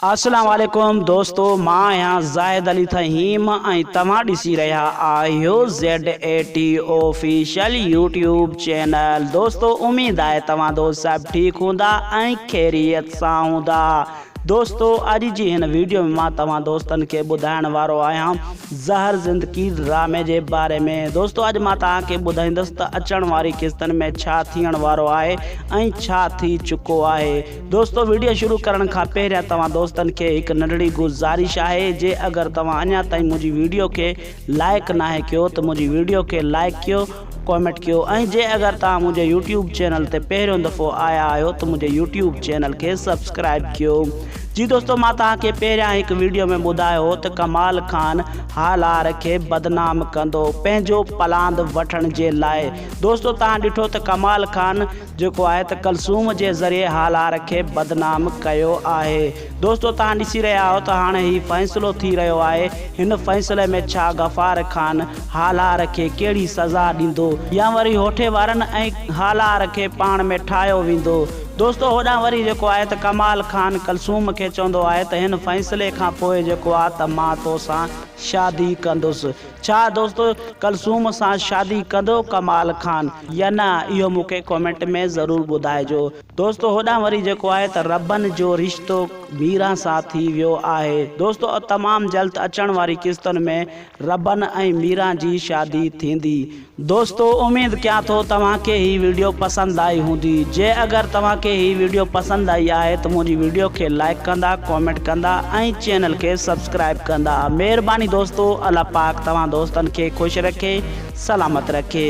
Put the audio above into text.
अस्सलाम वालेकुम दोस्तों, मां यहाँ जाहिद अली थहीम ऐं तव्हां ॾिसी रहिया आहियो ZAT ऑफिशियल यूट्यूब चैनल। दोस्तों उम्मीद आहे तव्हां दोस्त सभु ठीकु हूंदा ऐं ख़ैरियत सां हूंदा। दोस्तों अॼु जी हिन वीडियो में मां तव्हां दोस्तनि खे ॿुधाइण वारो आहियां ज़हर ज़िंदगी ड्रामे जे बारे में। दोस्तों अॼु मां तव्हांखे ॿुधाईंदुसि त अचण वारी किस्तनि में छा थियण वारो आहे ऐं छा थी चुको आहे। दोस्तों वीडियो शुरू करण खां पहिरियां तव्हां दोस्तनि खे हिकु नंढड़ी गुज़ारिश आहे, जे अगरि तव्हां अञा ताईं मुंहिंजी वीडियो खे लाइक नाहे कयो त मुंहिंजी वीडियो खे लाइक कयो, कॉमेंट कयो ऐं जे अगरि तव्हां मुंहिंजे यूट्यूब चैनल ते पहिरियों दफ़ो आया आहियो त मुंहिंजे यूट्यूब चैनल खे सब्सक्राइब कयो। जी दोस्तों, मां तव्हांखे पहिरियां हिकु वीडियो में ॿुधायो हो त कमाल खान हालार खे बदनाम कंदो पंहिंजो पलांद वठण जे लाइ। दोस्तों तव्हां ॾिठो त कमाल खान जेको आहे त कलसूम जे ज़रिए हालार खे बदनाम कयो आहे। दोस्तों तव्हां ॾिसी रहिया आहियो त हाणे ही फ़ैसिलो थी रहियो आहे, हिन फ़ैसिले में छा गफ़ार खान हालार खे कहिड़ी सज़ा ॾींदो या वरी होठे वारनि ऐं हालार खे पाण में ठाहियो वेंदो। दोस्तों होॾां वरी जेको आहे त कमाल खान कलसूम खे चवंदो आहे त हिन फ़ैसिले खां पोइ जेको आहे त मां तोसां शादी कंदुसि। छा दोस्तों कलसूम सां शादी कंदो कमाल खान या न, इहो मूंखे कमेंट में ज़रूरु ॿुधाइजो। दोस्तों होॾां वरी जेको आहे त रबन जो रिश्तो मीरा सां थी वियो आहे। दोस्तों तमामु जल्द अचण वारी किस्तनि में रबन ऐं मीरा जी शादी थींदी। दोस्तों उम्मीद कयां थो तव्हांखे ही वीडियो पसंदि आई हूंदी। जे अगरि तव्हांखे ही वीडियो पसंदि आई आहे त मुंहिंजी वीडियो खे लाइक कंदा, कॉमेंट कंदा ऐं चैनल खे सब्सक्राइब कंदा। महिरबानी दोस्तों, अल्लाह पाक तव्हां दोस्तनि खे ख़ुशि रखे, सलामत रखे।